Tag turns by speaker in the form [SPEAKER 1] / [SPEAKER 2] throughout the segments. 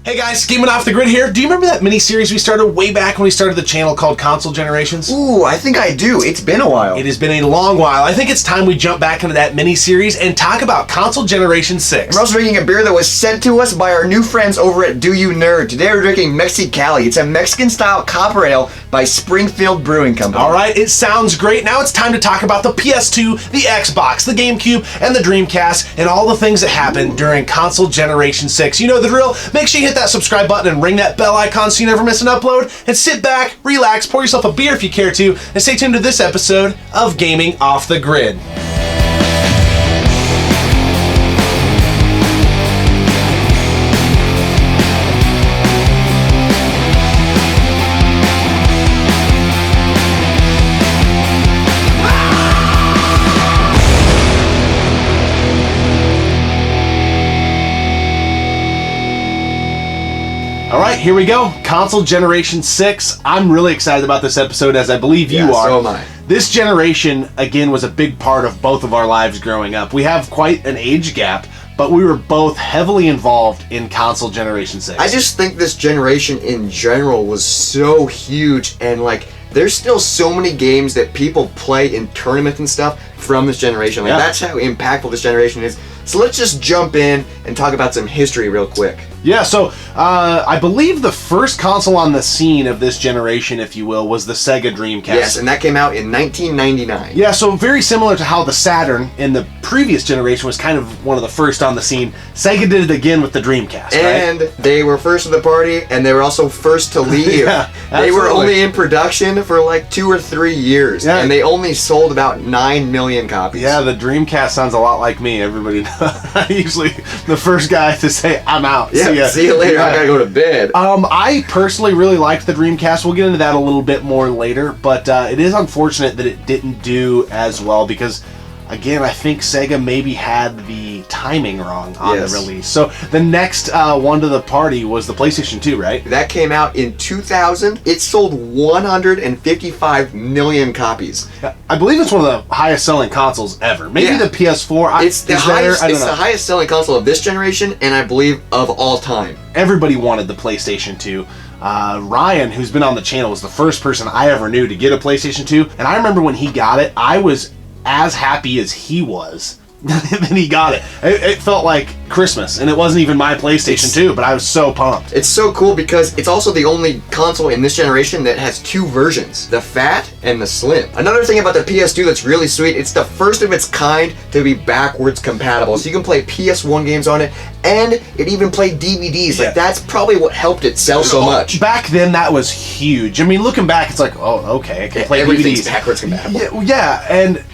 [SPEAKER 1] Hey guys, Gaming Off the Grid here. Do you remember that mini-series we started way back when we started the channel called Console Generations?
[SPEAKER 2] Ooh, I think I do. It's been a while.
[SPEAKER 1] It has been a long while. I think it's time we jump back into that mini-series and talk about Console Generation 6.
[SPEAKER 2] We're also drinking a beer that was sent to us by our new friends over at Do You Nerd. Today we're drinking Mex-Y-Cali. It's a Mexican-style copper ale by Springfield Brewing Company.
[SPEAKER 1] All right, it sounds great. Now it's time to talk about the PS2, the Xbox, the Gamecube, and the Dreamcast, and all the things that happened during Console Generation 6. You know the drill. Make sure you hit that subscribe button and ring that bell icon so you never miss an upload. And sit back, relax, pour yourself a beer if you care to, and stay tuned to this episode of Gaming Off the Grid. Alright, here we go. Console Generation 6. I'm really excited about this episode, as I believe you are.
[SPEAKER 2] So am I.
[SPEAKER 1] This generation, again, was a big part of both of our lives growing up. We have quite an age gap, but we were both heavily involved in Console Generation 6.
[SPEAKER 2] I just think this generation in general was so huge, and there's still so many games that people play in tournaments and stuff from this generation. That's how impactful this generation is. So let's just jump in and talk about some history real quick.
[SPEAKER 1] Yeah, so I believe the first console on the scene of this generation, if you will, was the Sega Dreamcast.
[SPEAKER 2] Yes, and that came out in 1999.
[SPEAKER 1] Yeah, so very similar to how the Saturn in the previous generation was kind of one of the first on the scene. Sega did it again with the Dreamcast,
[SPEAKER 2] and
[SPEAKER 1] right?
[SPEAKER 2] They were first to the party, and they were also first to leave.
[SPEAKER 1] Yeah,
[SPEAKER 2] they were only in production for 2 or 3 years, and they only sold about 9 million copies.
[SPEAKER 1] Yeah, the Dreamcast sounds a lot like me. Everybody knows. I'm usually the first guy to say, I'm out.
[SPEAKER 2] Yeah, see you later. I gotta go to bed.
[SPEAKER 1] I personally really liked the Dreamcast. We'll get into that a little bit more later, but it is unfortunate that it didn't do as well because, again, I think Sega maybe had the timing wrong on the release. So the next one to the party was the PlayStation 2, right?
[SPEAKER 2] That came out in 2000. It sold 155 million copies.
[SPEAKER 1] I believe it's one of the highest selling consoles ever. Maybe the PS4.
[SPEAKER 2] It's the highest selling console of this generation, and I believe of all time.
[SPEAKER 1] Everybody wanted the PlayStation 2. Ryan, who's been on the channel, was the first person I ever knew to get a PlayStation 2. And I remember when he got it, I was as happy as he was then he got it. It felt like Christmas, and it wasn't even my PlayStation 2, but I was so pumped.
[SPEAKER 2] It's so cool because it's also the only console in this generation that has 2 versions, the Fat and the Slim. Another thing about the PS2 that's really sweet, it's the first of its kind to be backwards compatible, so you can play PS1 games on it, and it even played DVDs. That's probably what helped it sell so much.
[SPEAKER 1] Back then, that was huge. I mean, looking back, it's like, oh, okay, I can play
[SPEAKER 2] everything's
[SPEAKER 1] DVDs.
[SPEAKER 2] backwards compatible.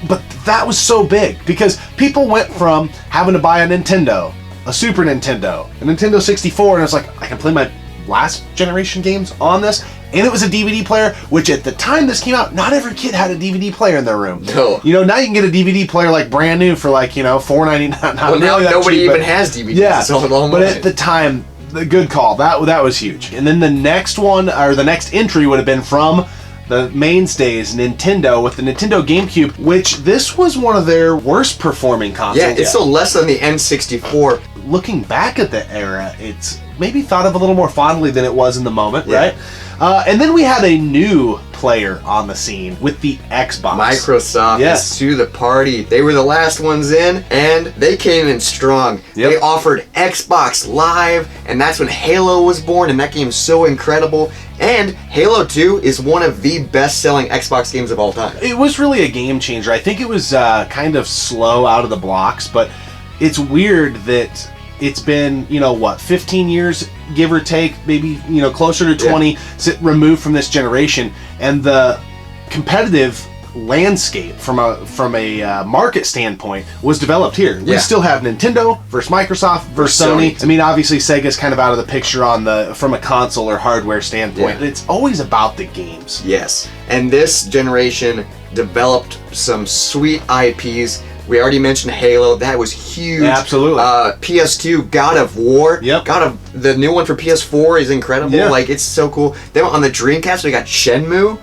[SPEAKER 1] But that was so big because people went from having to buy a Nintendo, a Super Nintendo, a Nintendo 64, and it's like, I can play my last generation games on this, and it was a DVD player, which at the time this came out, not every kid had a DVD player in their room.
[SPEAKER 2] No.
[SPEAKER 1] You know, now you can get a DVD player brand new for $4.99.
[SPEAKER 2] Well, now nobody even has DVDs.
[SPEAKER 1] Yeah,
[SPEAKER 2] it's all
[SPEAKER 1] but at the time, the good call. That was huge. And then the next one, or the next entry would have been from the mainstays, Nintendo, with the Nintendo Gamecube, which this was one of their worst performing consoles.
[SPEAKER 2] Yeah, it's still less than the N64.
[SPEAKER 1] Looking back at the era, it's maybe thought of a little more fondly than it was in the moment, right? And then we had a new player on the scene with the Xbox.
[SPEAKER 2] Microsoft is to the party. They were the last ones in, and they came in strong. They offered Xbox Live, and that's when Halo was born, and that game's so incredible. And Halo 2 is one of the best-selling Xbox games of all time.
[SPEAKER 1] It was really a game changer. I think it was kind of slow out of the blocks, but it's weird that it's been, 15 years, give or take, maybe, closer to 20 removed from this generation, and the competitive landscape from a market standpoint was developed here. We still have Nintendo versus Microsoft versus Sony. I mean, obviously Sega's kind of out of the picture from a console or hardware standpoint, but it's always about the games.
[SPEAKER 2] Yes, and this generation developed some sweet IPs. We already mentioned Halo. That was huge.
[SPEAKER 1] Absolutely.
[SPEAKER 2] PS2, God of War. The new one for PS4 is incredible. It's so cool. Then on the Dreamcast, we got Shenmue.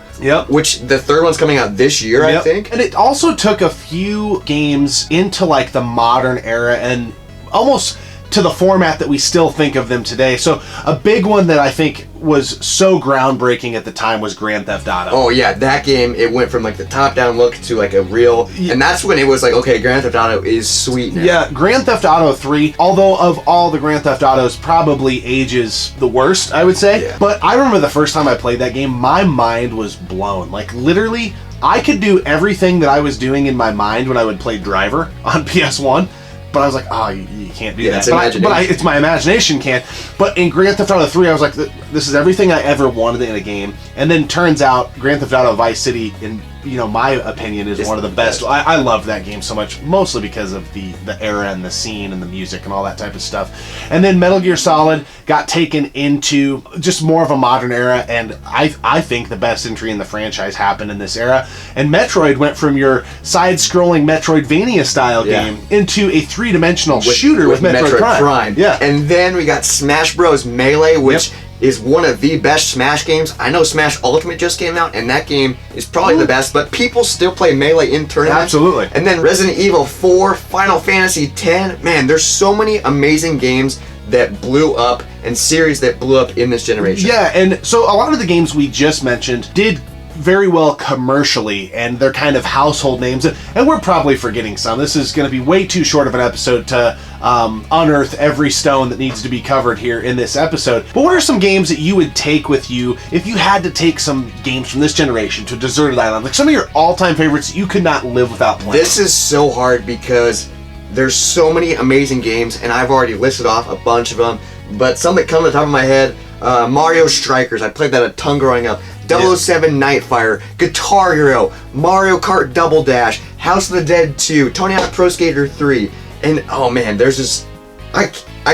[SPEAKER 2] Which the third one's coming out this year, I think.
[SPEAKER 1] And it also took a few games into the modern era and almost to the format that we still think of them today. So a big one that I think was so groundbreaking at the time was Grand Theft Auto.
[SPEAKER 2] Oh yeah, that game, it went from like the top-down look to like a real, and that's when it was like, okay, Grand Theft Auto is sweet now.
[SPEAKER 1] Yeah, Grand Theft Auto 3, although of all the Grand Theft Autos, probably ages the worst, I would say.
[SPEAKER 2] Yeah.
[SPEAKER 1] But I remember the first time I played that game, my mind was blown. Like literally, I could do everything that I was doing in my mind when I would play Driver on PS1. But I was like, oh, you can't do that.
[SPEAKER 2] It's imagination.
[SPEAKER 1] It's my imagination can't. But in Grand Theft Auto 3, I was like, this is everything I ever wanted in a game. And then turns out Grand Theft Auto Vice City, in my opinion, is one of the best. I love that game so much, mostly because of the era and the scene and the music and all that type of stuff. And then Metal Gear Solid got taken into just more of a modern era, and I think the best entry in the franchise happened in this era. And Metroid went from your side-scrolling Metroidvania style game into a three-dimensional shooter with Metroid Prime. Yeah.
[SPEAKER 2] And then we got Smash Bros. Melee, which is one of the best Smash games. I know Smash Ultimate just came out, and that game is probably the best, but people still play Melee in tournaments.
[SPEAKER 1] Absolutely.
[SPEAKER 2] And then Resident Evil 4, Final Fantasy X. Man, there's so many amazing games that blew up and series that blew up in this generation.
[SPEAKER 1] Yeah, and so a lot of the games we just mentioned did very well commercially, and they're kind of household names, and we're probably forgetting some. This is going to be way too short of an episode to unearth every stone that needs to be covered here in this episode. But what are some games that you would take with you if you had to take some games from this generation to a deserted island? Like some of your all-time favorites that you could not live without playing.
[SPEAKER 2] This is so hard because there's so many amazing games, and I've already listed off a bunch of them, but some that come to the top of my head, Mario Strikers. I played that a ton growing up. 007 Nightfire, Guitar Hero, Mario Kart Double Dash, House of the Dead 2, Tony Hawk Pro Skater 3, and oh man, there's just, I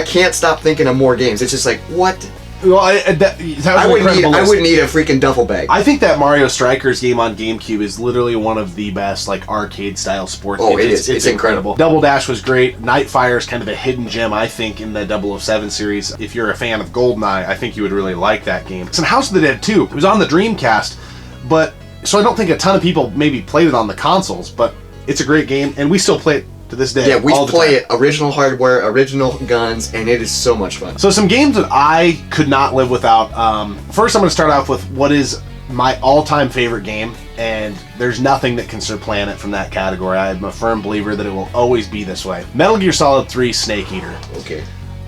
[SPEAKER 2] can't stop thinking of more games. It's just like, what?
[SPEAKER 1] Well,
[SPEAKER 2] I would need a freaking duffel bag.
[SPEAKER 1] I think that Mario Strikers game on Gamecube is literally one of the best, like, arcade-style sports games.
[SPEAKER 2] It's incredible.
[SPEAKER 1] Double Dash was great. Nightfire is kind of a hidden gem, I think, in the 007 series. If you're a fan of GoldenEye, I think you would really like that game. It's in House of the Dead 2. It was on the Dreamcast, but so I don't think a ton of people maybe played it on the consoles, but it's a great game, and we still play it to this day.
[SPEAKER 2] Yeah, we play it original hardware, original guns, and it is so much fun.
[SPEAKER 1] So some games that I could not live without. First, I'm going to start off with what is my all-time favorite game, and there's nothing that can supplant it from that category. I'm a firm believer that it will always be this way. Metal Gear Solid 3 Snake Eater.
[SPEAKER 2] Okay.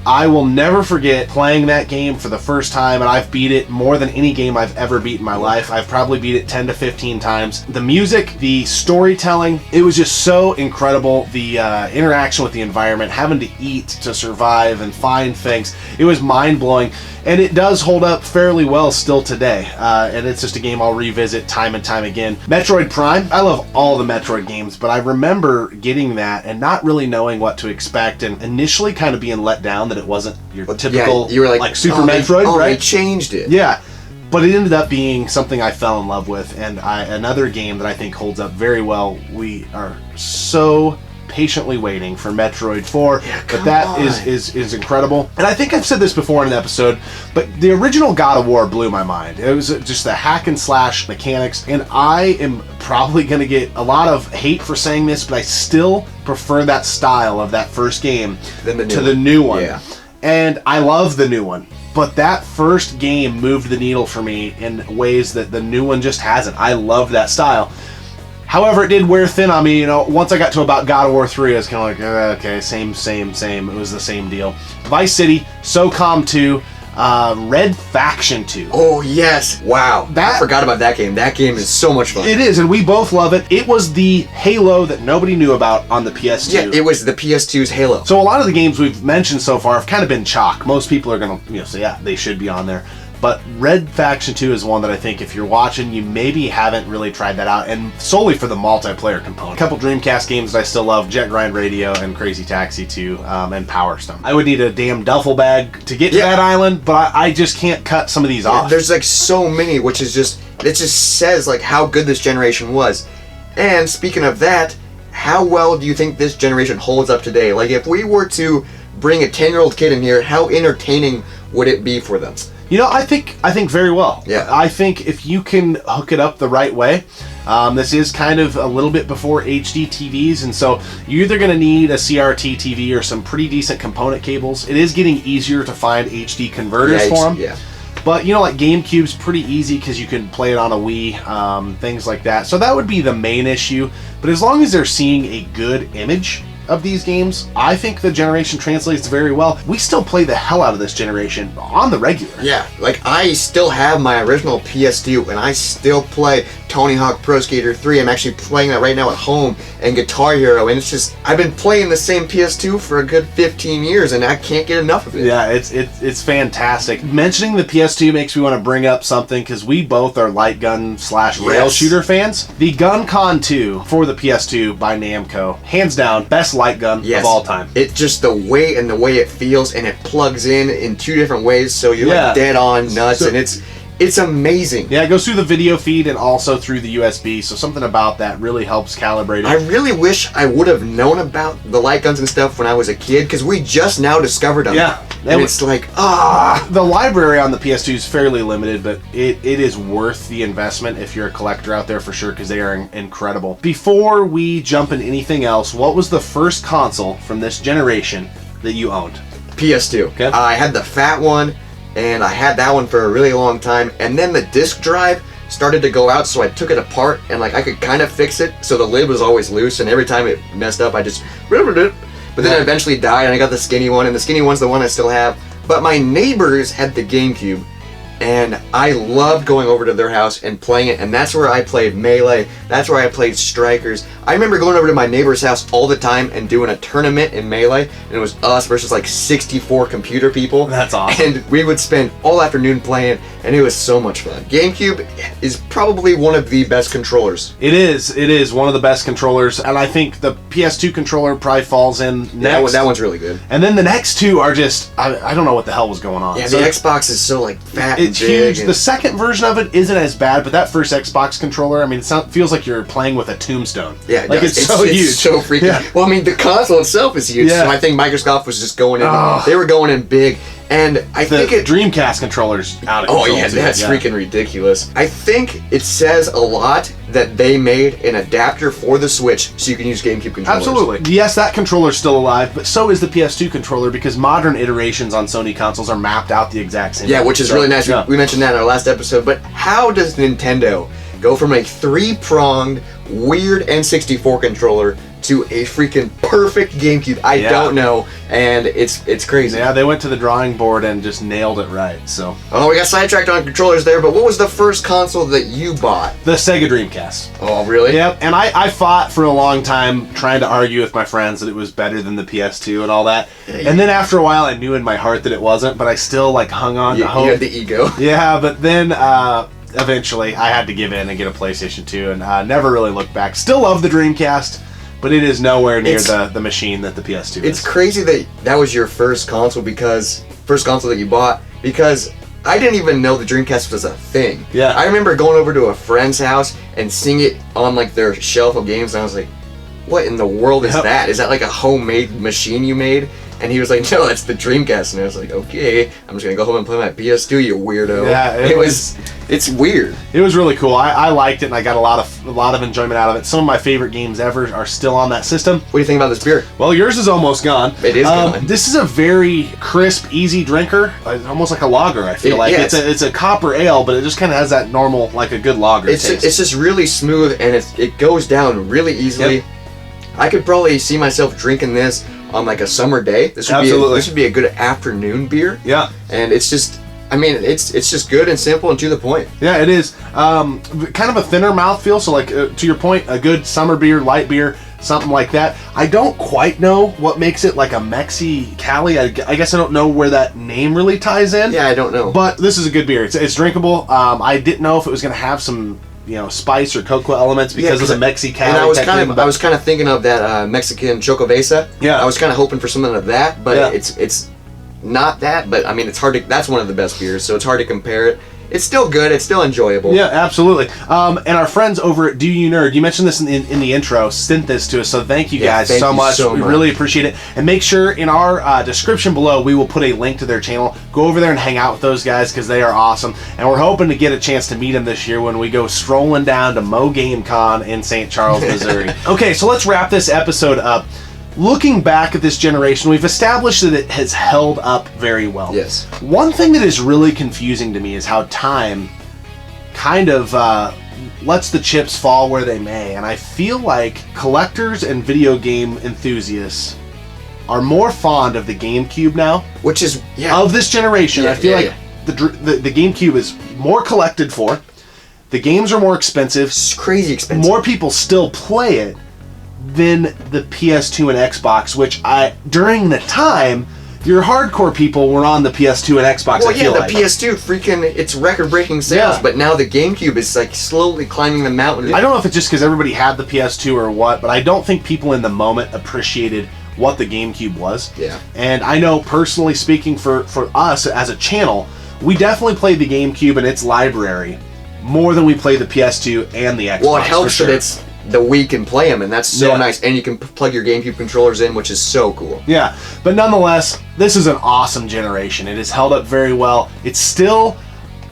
[SPEAKER 1] I will never forget playing that game for the first time, and I've beat it more than any game I've ever beat in my life. I've probably beat it 10 to 15 times. The music, the storytelling, it was just so incredible. The interaction with the environment, having to eat to survive and find things, it was mind-blowing. And it does hold up fairly well still today. And it's just a game I'll revisit time and time again. Metroid Prime. I love all the Metroid games, but I remember getting that and not really knowing what to expect, and initially kind of being let down that it wasn't your typical,
[SPEAKER 2] you were like
[SPEAKER 1] Super Metroid, right?
[SPEAKER 2] They changed it.
[SPEAKER 1] Yeah. But it ended up being something I fell in love with, and another game that I think holds up very well. We are so patiently waiting for Metroid 4, but that is incredible. And I think I've said this before in an episode, but the original God of War blew my mind. It was just the hack and slash mechanics, and I am probably going to get a lot of hate for saying this, but I still prefer that style of that first game to the new one.
[SPEAKER 2] Yeah.
[SPEAKER 1] And I love the new one, but that first game moved the needle for me in ways that the new one just hasn't. I love that style. However, it did wear thin on me, once I got to about God of War 3, I was kind of like, okay, same. It was the same deal. Vice City, SOCOM 2, Red Faction 2.
[SPEAKER 2] Oh, yes. Wow. I forgot about that game. That game is so much fun.
[SPEAKER 1] It is, and we both love it. It was the Halo that nobody knew about on the PS2.
[SPEAKER 2] Yeah, it was the PS2's Halo.
[SPEAKER 1] So a lot of the games we've mentioned so far have kind of been chalk. Most people are going to say, yeah, they should be on there. But Red Faction 2 is one that I think if you're watching, you maybe haven't really tried that out, and solely for the multiplayer component. A couple Dreamcast games that I still love, Jet Grind Radio and Crazy Taxi 2, and Power Stone. I would need a damn duffel bag to get to that island, but I just can't cut some of these off.
[SPEAKER 2] There's like so many, which is just, it just says like how good this generation was. And speaking of that, how well do you think this generation holds up today? Like if we were to bring a 10-year-old kid in here, how entertaining would it be for them?
[SPEAKER 1] I think very well.
[SPEAKER 2] Yeah.
[SPEAKER 1] I think if you can hook it up the right way, This is kind of a little bit before HD TVs, and so you're either going to need a CRT TV or some pretty decent component cables. It is getting easier to find HD converters for them.
[SPEAKER 2] Yeah.
[SPEAKER 1] But like Gamecube's pretty easy because you can play it on a Wii, things like that. So that would be the main issue. But as long as they're seeing a good image of these games, I think the generation translates very well. We still play the hell out of this generation on the regular.
[SPEAKER 2] Yeah, like I still have my original PS2 and I still play Tony Hawk Pro Skater 3. I'm actually playing that right now at home, and Guitar Hero, and it's just, I've been playing the same PS2 for a good 15 years and I can't get enough of it.
[SPEAKER 1] Yeah, it's fantastic. Mentioning the PS2 makes me want to bring up something because we both are light gun / rail shooter fans. The Gun Con 2 for the PS2 by Namco, hands down, best light gun of all time.
[SPEAKER 2] It just, the weight and the way it feels, and it plugs in 2 different ways, so you're like dead on nuts, and it's amazing.
[SPEAKER 1] Yeah, it goes through the video feed and also through the USB, so something about that really helps calibrate it.
[SPEAKER 2] I really wish I would have known about the light guns and stuff when I was a kid, because we just now discovered them.
[SPEAKER 1] Yeah.
[SPEAKER 2] And it's like,
[SPEAKER 1] The library on the PS2 is fairly limited, but it is worth the investment if you're a collector out there for sure, because they are incredible. Before we jump into anything else, what was the first console from this generation that you owned?
[SPEAKER 2] PS2.
[SPEAKER 1] Okay.
[SPEAKER 2] I had the fat one, and I had that one for a really long time, and then the disc drive started to go out, so I took it apart, and like I could kind of fix it, so the lid was always loose, and every time it messed up I just riveted it. But then it eventually died, and I got the skinny one, and the skinny one's the one I still have. But my neighbors had the Gamecube, and I loved going over to their house and playing it, and that's where I played Melee, that's where I played Strikers. I remember going over to my neighbor's house all the time and doing a tournament in Melee, and it was us versus like 64 computer people.
[SPEAKER 1] That's awesome.
[SPEAKER 2] And we would spend all afternoon playing, and it was so much fun. Gamecube is probably one of the best controllers.
[SPEAKER 1] It is one of the best controllers, and I think the PS2 controller probably falls in next.
[SPEAKER 2] That one's really good.
[SPEAKER 1] And then the next two are just, I don't know what the hell was going on.
[SPEAKER 2] Yeah, the Xbox is so like fat and
[SPEAKER 1] it's
[SPEAKER 2] big.
[SPEAKER 1] huge. The second version of it isn't as bad, but that first Xbox controller, I mean, it feels like you're playing with a tombstone.
[SPEAKER 2] Yeah,
[SPEAKER 1] like
[SPEAKER 2] it's
[SPEAKER 1] so huge.
[SPEAKER 2] It's so freaking.
[SPEAKER 1] Yeah.
[SPEAKER 2] Well, I mean, the console itself is huge.
[SPEAKER 1] Yeah.
[SPEAKER 2] So I think Microsoft was just going in. They were going in big, and I think it.
[SPEAKER 1] Dreamcast controller's out of control.
[SPEAKER 2] Oh yeah,
[SPEAKER 1] too.
[SPEAKER 2] that's freaking ridiculous. I think it says a lot that they made an adapter for the Switch so you can use GameCube controllers.
[SPEAKER 1] Absolutely. Yes, that controller's still alive, but so is the PS2 controller, because modern iterations on Sony consoles are mapped out the exact same.
[SPEAKER 2] Yeah, which is really nice.
[SPEAKER 1] Yeah.
[SPEAKER 2] We mentioned that in our last episode. But how does Nintendo go from a 3-pronged weird N64 controller to a freaking perfect GameCube? I don't know, and it's crazy.
[SPEAKER 1] Yeah, they went to the drawing board and just nailed it right. So.
[SPEAKER 2] Oh, we got sidetracked on controllers there, but what was the first console that you bought?
[SPEAKER 1] The Sega Dreamcast.
[SPEAKER 2] Oh, really?
[SPEAKER 1] Yep, and I fought for a long time trying to argue with my friends that it was better than the PS2 and all that. And then after a while, I knew in my heart that it wasn't, but I still like hung on to hope.
[SPEAKER 2] You had the ego.
[SPEAKER 1] Yeah, but then eventually I had to give in and get a PlayStation 2, and never really looked back. Still love the Dreamcast, but it is nowhere near the machine that the PS2 is.
[SPEAKER 2] It's crazy that was your first console that you bought, because I didn't even know the Dreamcast was a thing.
[SPEAKER 1] Yeah.
[SPEAKER 2] I remember going over to a friend's house and seeing it on like their shelf of games, and I was like, what in the world is that? Is that like a homemade machine you made? And he was like, no, that's the Dreamcast. And I was like, okay, I'm just gonna go home and play my PS2, you weirdo.
[SPEAKER 1] Yeah,
[SPEAKER 2] it's weird.
[SPEAKER 1] It was really cool. I liked it, and I got a lot of enjoyment out of it. Some of my favorite games ever are still on that system.
[SPEAKER 2] What do you think about this beer?
[SPEAKER 1] Well, yours is almost gone.
[SPEAKER 2] It is gone.
[SPEAKER 1] This is a very crisp, easy drinker, almost like a lager. I feel like it's a copper ale, but it just kind of has that normal, like a good lager taste.
[SPEAKER 2] It's just really smooth, and it goes down really easily.
[SPEAKER 1] Yep.
[SPEAKER 2] I could probably see myself drinking this on like a summer day. This would be a good afternoon beer.
[SPEAKER 1] Yeah.
[SPEAKER 2] And it's just, I mean, it's just good and simple and to the point.
[SPEAKER 1] Yeah, it is. Kind of a thinner mouthfeel, so like to your point, a good summer beer, light beer, something like that. I don't quite know what makes it like a Mex-Y-Cali. I guess I don't know where that name really ties in.
[SPEAKER 2] Yeah, I don't know.
[SPEAKER 1] But this is a good beer. It's drinkable. I didn't know if it was going to have some spice or cocoa elements because of the Mex-Y-Cali.
[SPEAKER 2] And I was kind of thinking of that Mexican Chocovesa.
[SPEAKER 1] Yeah.
[SPEAKER 2] I was kind of hoping for something of that, but it's not that. But I mean, it's hard to. That's one of the best beers, so it's hard to compare it. it's still good. It's still enjoyable.
[SPEAKER 1] Yeah, absolutely. And our friends over at Do You Nerd, you mentioned this in the intro, sent this to us, so thank you guys so much. We really appreciate it. And make sure in our description below, we will put a link to their channel. Go over there and hang out with those guys because they are awesome. And we're hoping to get a chance to meet them this year when we go strolling down to Mo Game Con in St. Charles, Missouri. Okay, so let's wrap this episode up. Looking back at this generation, we've established that it has held up very well.
[SPEAKER 2] Yes.
[SPEAKER 1] One thing that is really confusing to me is how time kind of lets the chips fall where they may. And I feel like collectors and video game enthusiasts are more fond of the GameCube now.
[SPEAKER 2] Which is,
[SPEAKER 1] of this generation. I feel like the GameCube is more collected for. The games are more expensive.
[SPEAKER 2] It's crazy expensive.
[SPEAKER 1] More people still play it than the PS2 and Xbox, which during the time, your hardcore people were on the PS2 and Xbox.
[SPEAKER 2] Well, yeah, the PS2 freaking, it's record-breaking sales, but now the GameCube is like slowly climbing the mountain.
[SPEAKER 1] I don't know if it's just because everybody had the PS2 or what, but I don't think people in the moment appreciated what the GameCube was.
[SPEAKER 2] Yeah.
[SPEAKER 1] And I know, personally speaking, for us as a channel, we definitely played the GameCube and its library more than we played the PS2 and the Xbox.
[SPEAKER 2] Well, it helps that it's the Wii can play them, and that's so nice. And you can plug your GameCube controllers in, which is so cool.
[SPEAKER 1] Yeah, but nonetheless, this is an awesome generation. It has held up very well. It's still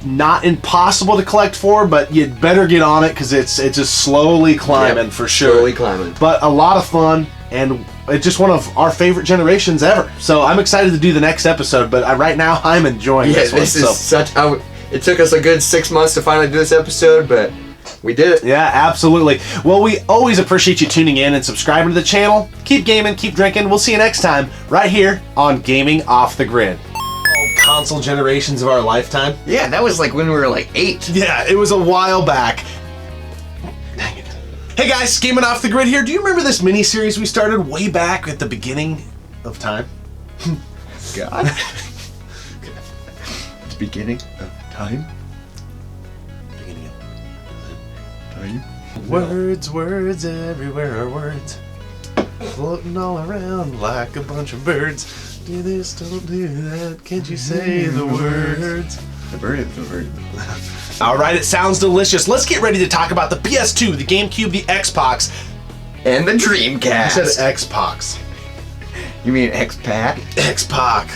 [SPEAKER 1] not impossible to collect for, but you'd better get on it because it's just slowly climbing for sure.
[SPEAKER 2] Slowly climbing.
[SPEAKER 1] But a lot of fun, and it's just one of our favorite generations ever. So I'm excited to do the next episode, but right now I'm enjoying this one.
[SPEAKER 2] This is such... it took us a good 6 months to finally do this episode, but we did it.
[SPEAKER 1] Yeah, absolutely. Well, we always appreciate you tuning in and subscribing to the channel. Keep gaming, keep drinking. We'll see you next time right here on Gaming Off the Grid. Console generations of our lifetime.
[SPEAKER 2] Yeah, that was like when we were like 8.
[SPEAKER 1] Yeah, it was a while back. Dang it. Hey guys, Gaming Off the Grid here. Do you remember this mini-series we started way back at the beginning of time?
[SPEAKER 2] God. The beginning of time?
[SPEAKER 1] Words, words, everywhere are words, floating all around like a bunch of birds. Do this, don't do that, can't you say the words?
[SPEAKER 2] The bird.
[SPEAKER 1] Alright, it sounds delicious. Let's get ready to talk about the PS2, the GameCube, the Xbox.
[SPEAKER 2] And the Dreamcast.
[SPEAKER 1] I said Xbox.
[SPEAKER 2] You mean X-Pac?
[SPEAKER 1] X-Pac.